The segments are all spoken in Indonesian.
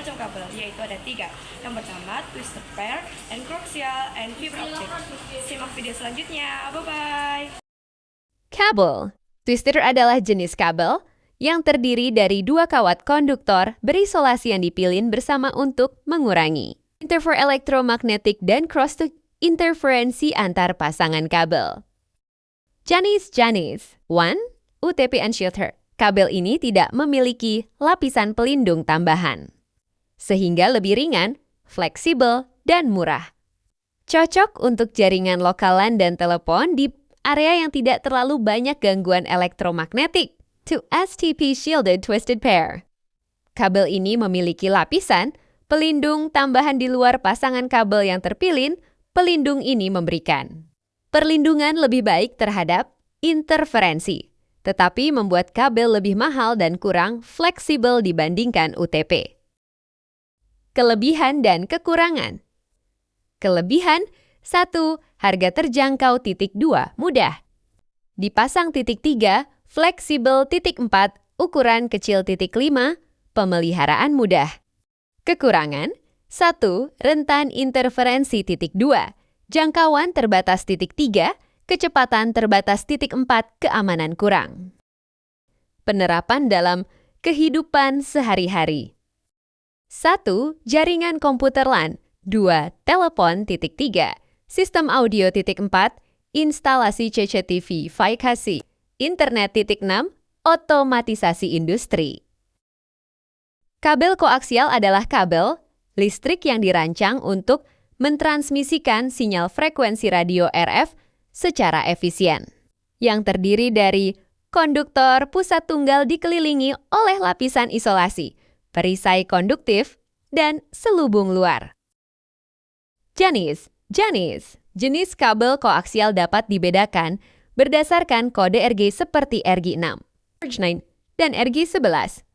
macam kabel, yaitu ada 3. Yang pertama, twisted pair, and coaxial, and fiber optic. Simak video selanjutnya. Bye-bye! Kabel. Twister adalah jenis kabel yang terdiri dari 2 kawat konduktor berisolasi yang dipilin bersama untuk mengurangi interferoelektromagnetik dan cross interferensi antar pasangan kabel. Jenis 1. UTP unsheltered. Kabel ini tidak memiliki lapisan pelindung tambahan, sehingga lebih ringan, fleksibel, dan murah. Cocok untuk jaringan lokalan dan telepon di area yang tidak terlalu banyak gangguan elektromagnetik. 2. STP Shielded Twisted Pair. Kabel ini memiliki lapisan pelindung tambahan di luar pasangan kabel yang terpilin. Pelindung ini memberikan perlindungan lebih baik terhadap interferensi, tetapi membuat kabel lebih mahal dan kurang fleksibel dibandingkan UTP. Kelebihan dan kekurangan. Kelebihan 1. Harga terjangkau. 2. Mudah dipasang. 3. Fleksibel. 4. Ukuran kecil. 5. Pemeliharaan mudah. Kekurangan 1. Rentan interferensi. 2. Jangkauan terbatas. 3. Kecepatan terbatas. 4. Keamanan kurang. Penerapan dalam kehidupan sehari-hari. 1. Jaringan komputer LAN. 2. Telepon. 3. Sistem audio. 4. Instalasi CCTV Wi-Fi. Internet. 6. Otomatisasi industri. Kabel koaksial adalah kabel listrik yang dirancang untuk mentransmisikan sinyal frekuensi radio RF secara efisien, yang terdiri dari konduktor pusat tunggal dikelilingi oleh lapisan isolasi, perisai konduktif, dan selubung luar. Jenis kabel koaksial dapat dibedakan berdasarkan kode RG seperti RG6, RG9, dan RG11.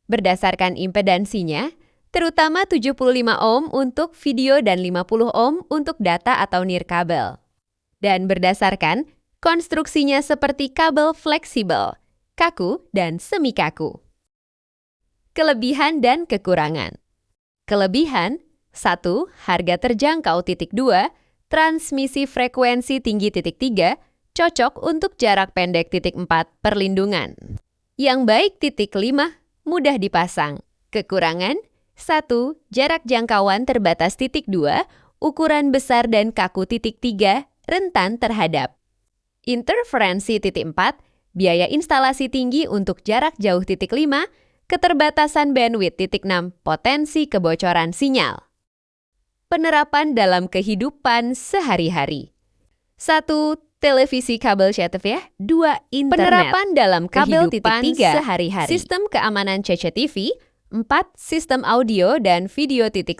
Berdasarkan impedansinya, terutama 75 ohm untuk video dan 50 ohm untuk data atau nirkabel. Dan berdasarkan konstruksinya seperti kabel fleksibel, kaku, dan semi kaku. Kelebihan dan kekurangan. Kelebihan 1. Harga terjangkau. 2. Transmisi frekuensi tinggi. 3. Cocok untuk jarak pendek. 4. Perlindungan yang baik. 5. Mudah dipasang. Kekurangan 1. Jarak jangkauan terbatas. 2. Ukuran besar dan kaku. 3. Rentan terhadap interferensi. 4. Biaya instalasi tinggi untuk jarak jauh. 5. Keterbatasan bandwidth. 6. Potensi kebocoran sinyal. Penerapan dalam kehidupan sehari-hari. 1. Televisi kabel CCTV. 2. Internet. Penerapan dalam kabel kehidupan sehari-hari. Sistem keamanan CCTV. 4. Sistem audio dan video. 5.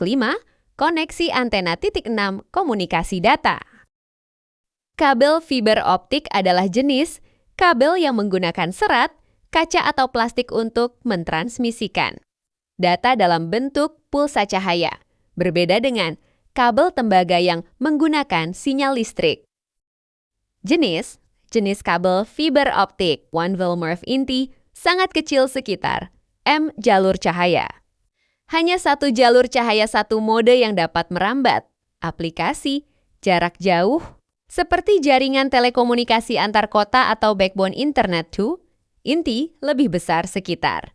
Koneksi antena. 6. Komunikasi data. Kabel fiber optik adalah jenis kabel yang menggunakan serat, kaca atau plastik untuk mentransmisikan data dalam bentuk pulsa cahaya, berbeda dengan kabel tembaga yang menggunakan sinyal listrik. Jenis kabel fiber optik 1 Volmorph inti sangat kecil sekitar M jalur cahaya. Hanya 1 jalur cahaya 1 mode yang dapat merambat aplikasi jarak jauh seperti jaringan telekomunikasi antar kota atau backbone internet 2, inti lebih besar sekitar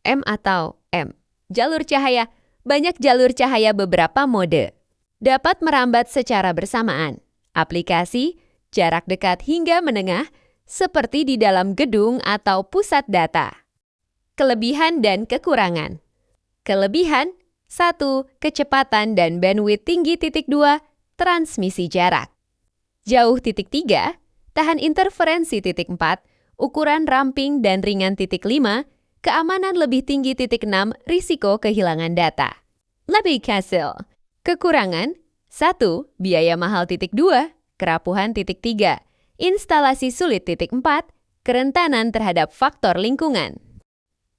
M atau M. Jalur cahaya, banyak jalur cahaya beberapa mode. Dapat merambat secara bersamaan. Aplikasi, jarak dekat hingga menengah, seperti di dalam gedung atau pusat data. Kelebihan dan kekurangan. Kelebihan 1. Kecepatan dan bandwidth tinggi. 2. Transmisi jarak jauh. 3. Tahan interferensi. 4. Ukuran ramping dan ringan. 5. Keamanan lebih tinggi. 6. Risiko kehilangan data. Lebih hasil. Kekurangan 1. Biaya mahal. 2. Kerapuhan. 3. Instalasi sulit. 4. Kerentanan terhadap faktor lingkungan.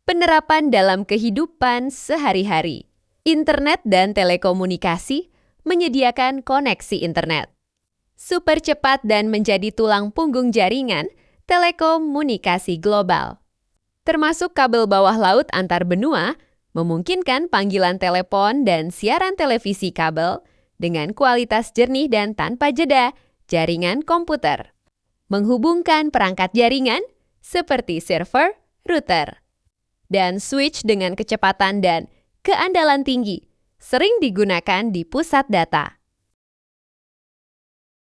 Penerapan dalam kehidupan sehari-hari. Internet dan telekomunikasi menyediakan koneksi internet super cepat dan menjadi tulang punggung jaringan telekomunikasi global. Termasuk kabel bawah laut antar benua, memungkinkan panggilan telepon dan siaran televisi kabel dengan kualitas jernih dan tanpa jeda jaringan komputer. Menghubungkan perangkat jaringan seperti server, router, dan switch dengan kecepatan dan keandalan tinggi sering digunakan di pusat data.